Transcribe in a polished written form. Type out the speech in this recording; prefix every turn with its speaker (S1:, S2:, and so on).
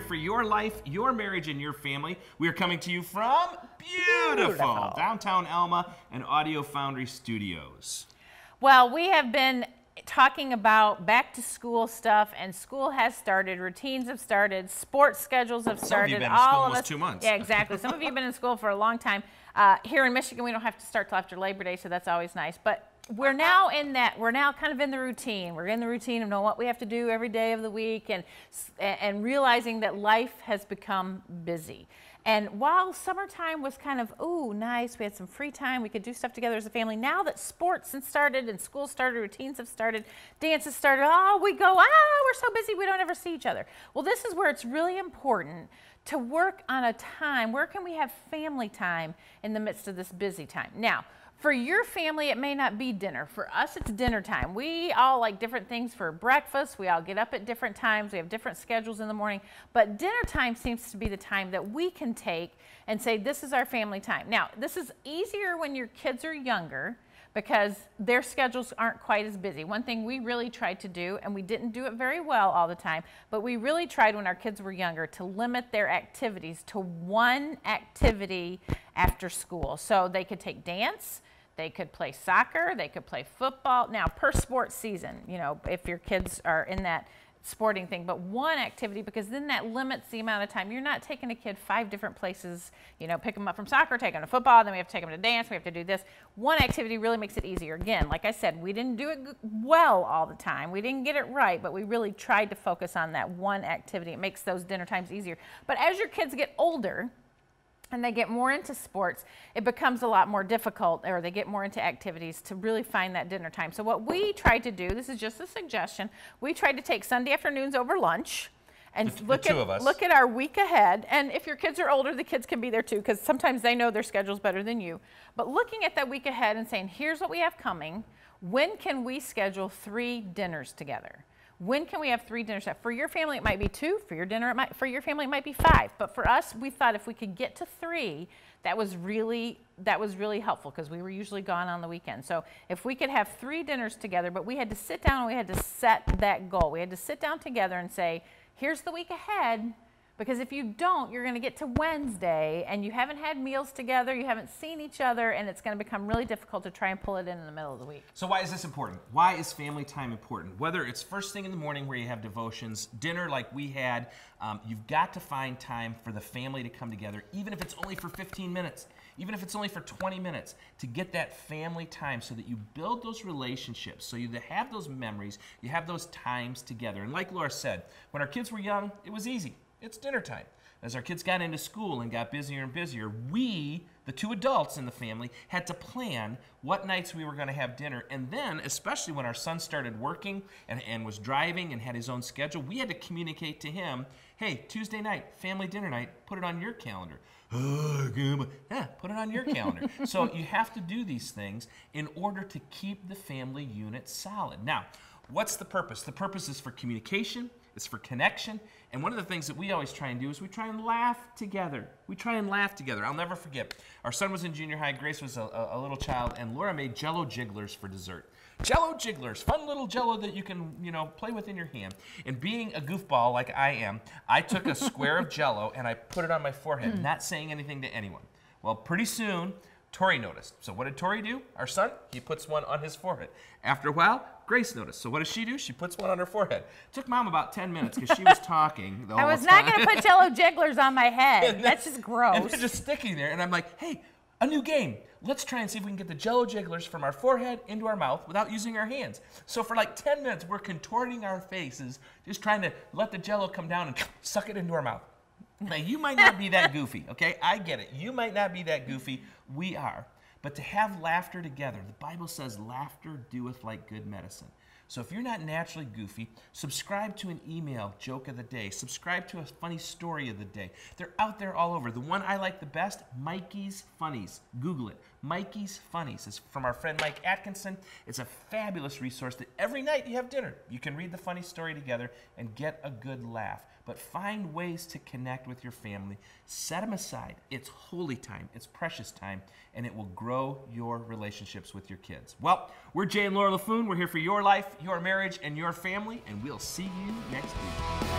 S1: here for your life, your marriage, and your family. We are coming to you from beautiful downtown Alma and Audio Foundry Studios.
S2: Well, we have been talking about back to school stuff, and school has started, routines have started, sports schedules have started.
S1: Some of you have been in school almost 2 months.
S2: Yeah, exactly. Some of you have been in school for a long time. Here in Michigan, we don't have to start till after Labor Day, so that's always nice. But we're now kind of in the routine. We're in the routine of knowing what we have to do every day of the week, and realizing that life has become busy. And while summertime was kind of, ooh, nice, we had some free time, we could do stuff together as a family, now that sports have started and school started, routines have started, dances started, we're so busy we don't ever see each other. Well, this is where it's really important to work on a time. Where can we have family time in the midst of this busy time? Now, for your family, it may not be dinner. For us, it's dinner time. We all like different things for breakfast. We all get up at different times. We have different schedules in the morning. But dinner time seems to be the time that we can take and say, this is our family time. Now, this is easier when your kids are younger because their schedules aren't quite as busy. One thing we really tried to do, and we didn't do it very well all the time, but we really tried when our kids were younger to limit their activities to one activity after school. So they could take dance, they could play soccer, they could play football. Now, per sports season, you know, if your kids are in that sporting thing, but one activity, because then that limits the amount of time. You're not taking a kid 5 different places, you know, pick them up from soccer, take them to football, then we have to take them to dance, we have to do this. One activity really makes it easier. Again, like I said, we didn't do it well all the time. We didn't get it right, but we really tried to focus on that one activity. It makes those dinner times easier. But as your kids get older, and they get more into sports, it becomes a lot more difficult, or they get more into activities to really find that dinner time. So what we tried to do, this is just a suggestion, we tried to take Sunday afternoons over lunch and look at our week ahead. And if your kids are older, the kids can be there too, because sometimes they know their schedules better than you. But looking at that week ahead and saying, here's what we have coming. When can we schedule 3 dinners together? When can we have 3 dinners? For your family, it might be 2. For your family, it might be 5. But for us, we thought if we could get to 3, that was really helpful, because we were usually gone on the weekend. So if we could have 3 dinners together, but we had to sit down and we had to set that goal. We had to sit down together and say, here's the week ahead. Because if you don't, you're going to get to Wednesday and you haven't had meals together, you haven't seen each other, and it's going to become really difficult to try and pull it in the middle of the week.
S1: So why is this important? Why is family time important? Whether it's first thing in the morning where you have devotions, dinner like we had, you've got to find time for the family to come together, even if it's only for 15 minutes, even if it's only for 20 minutes, to get that family time so that you build those relationships, so you have those memories, you have those times together. And like Laura said, when our kids were young, it was easy. It's dinner time. As our kids got into school and got busier and busier, we, the 2 adults in the family, had to plan what nights we were going to have dinner. And then, especially when our son started working and was driving and had his own schedule, we had to communicate to him, hey, Tuesday night, family dinner night, put it on your calendar. Yeah, put it on your calendar. So you have to do these things in order to keep the family unit solid. Now, what's the purpose? The purpose is for communication. It's for connection. And one of the things that we always try and do is we try and laugh together. We try and laugh together. I'll never forget. Our son was in junior high. Grace was a little child. And Laura made Jell-O jigglers for dessert. Jell-O jigglers. Fun little Jell-O that you can, play with in your hand. And being a goofball like I am, I took a square of Jell-O and I put it on my forehead, not saying anything to anyone. Well, pretty soon, Tori noticed. So what did Tori do? Our son, he puts one on his forehead. After a while, Grace noticed. So what does she do? She puts one on her forehead. It took Mom about 10 minutes because she was talking the whole time.
S2: I was not going to put Jell-O jigglers on my head. That's just gross.
S1: And they're just sticking there. And I'm like, hey, a new game. Let's try and see if we can get the Jell-O jigglers from our forehead into our mouth without using our hands. So for like 10 minutes, we're contorting our faces, just trying to let the Jell-O come down and suck it into our mouth. Now, you might not be that goofy, okay? I get it. You might not be that goofy. We are. But to have laughter together, the Bible says laughter doeth like good medicine. So if you're not naturally goofy, subscribe to an email joke of the day. Subscribe to a funny story of the day. They're out there all over. The one I like the best, Mikey's Funnies. Google it. Mikey's Funnies. It's from our friend Mike Atkinson. It's a fabulous resource that every night you have dinner, you can read the funny story together and get a good laugh. But find ways to connect with your family. Set them aside. It's holy time. It's precious time. And it will grow your relationships with your kids. Well, we're Jay and Laura Laffoon. We're here for your life, your marriage, and your family. And we'll see you next week.